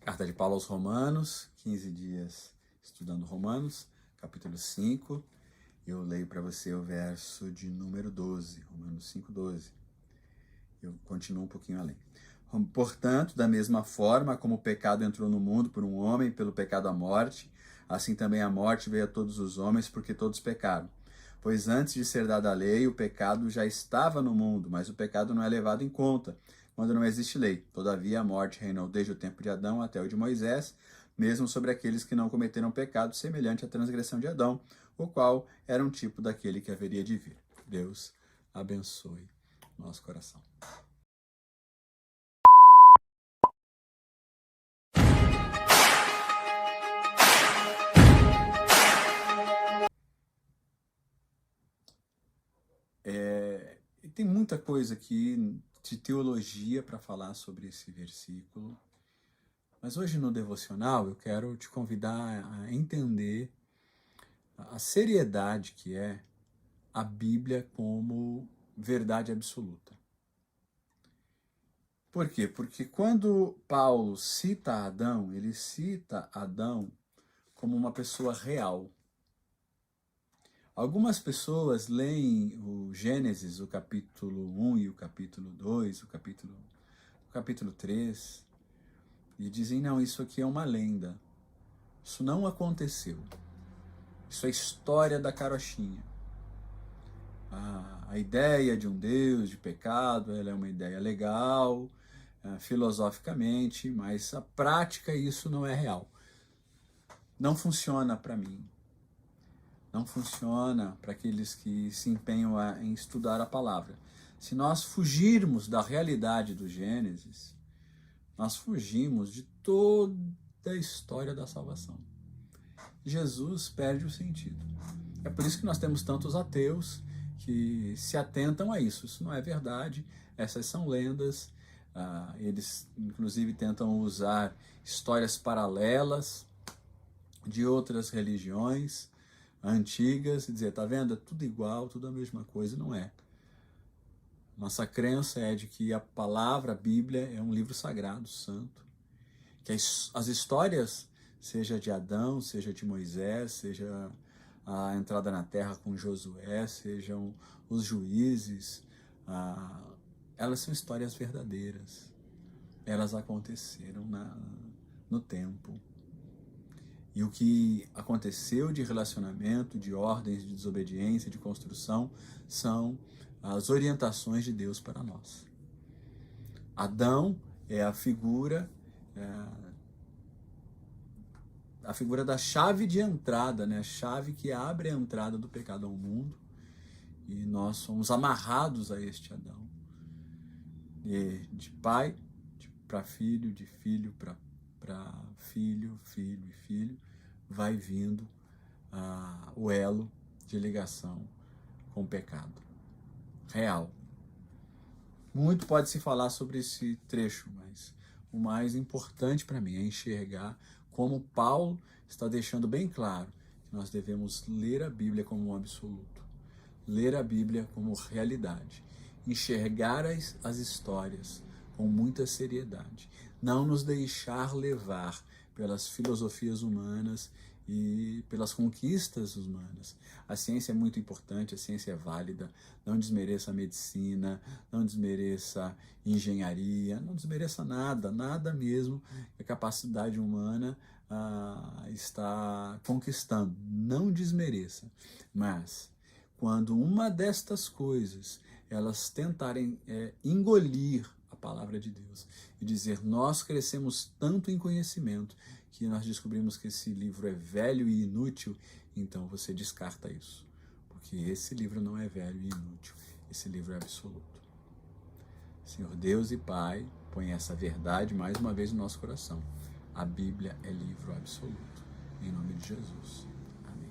Carta de Paulo aos Romanos, 15 dias estudando Romanos, capítulo 5. Eu leio para você o verso de número 12, Romanos 5:12. Eu continuo um pouquinho além. Portanto, da mesma forma como o pecado entrou no mundo por um homem, pelo pecado a morte, assim também a morte veio a todos os homens, porque todos pecaram. Pois antes de ser dada a lei, o pecado já estava no mundo, mas o pecado não é levado em conta quando não existe lei. Todavia, a morte reinou desde o tempo de Adão até o de Moisés, mesmo sobre aqueles que não cometeram pecado semelhante à transgressão de Adão, o qual era um tipo daquele que haveria de vir. Deus abençoe nosso coração. Tem muita coisa aqui de teologia para falar sobre esse versículo, mas hoje no devocional eu quero te convidar a entender a seriedade que é a Bíblia como verdade absoluta. Por quê? Porque quando Paulo cita Adão, ele cita Adão como uma pessoa real. Algumas pessoas leem o Gênesis, o capítulo 1 e o capítulo 2, o capítulo 3, e dizem, não, isso aqui é uma lenda. Isso não aconteceu. Isso é história da carochinha. A ideia de um Deus, de pecado, ela é uma ideia legal, filosoficamente, mas a prática isso não é real. Não funciona para mim. Não funciona para aqueles que se empenham em estudar a palavra. Se nós fugirmos da realidade do Gênesis, nós fugimos de toda a história da salvação. Jesus perde o sentido. É por isso que nós temos tantos ateus que se atentam a isso. Isso não é verdade, essas são lendas. Eles, inclusive, tentam usar histórias paralelas de outras religiões antigas e dizer, tá vendo? É tudo igual, tudo a mesma coisa, não é. Nossa crença é de que a palavra, a Bíblia, é um livro sagrado, santo, que as histórias, seja de Adão, seja de Moisés, seja a entrada na terra com Josué, sejam os juízes, elas são histórias verdadeiras. Elas aconteceram no tempo. E o que aconteceu de relacionamento, de ordens, de desobediência, de construção, são as orientações de Deus para nós. Adão é a figura da chave de entrada, né? A chave que abre a entrada do pecado ao mundo. E nós somos amarrados a este Adão. E de pai para filho, de filho para filho, filho e filho, vai vindo o elo de ligação com o pecado real. Muito pode se falar sobre esse trecho, mas o mais importante para mim é enxergar como Paulo está deixando bem claro que nós devemos ler a Bíblia como um absoluto, ler a Bíblia como realidade, enxergar as histórias com muita seriedade, não nos deixar levar pelas filosofias humanas e pelas conquistas humanas. A ciência é muito importante, a ciência é válida, não desmereça a medicina, não desmereça a engenharia, não desmereça nada, nada mesmo que a capacidade humana está conquistando, não desmereça. Mas quando uma destas coisas elas tentarem engolir a palavra de Deus e dizer, nós crescemos tanto em conhecimento que nós descobrimos que esse livro é velho e inútil, então você descarta isso, porque esse livro não é velho e inútil, esse livro é absoluto. Senhor Deus e Pai, põe essa verdade mais uma vez no nosso coração. A Bíblia é livro absoluto. Em nome de Jesus. Amém.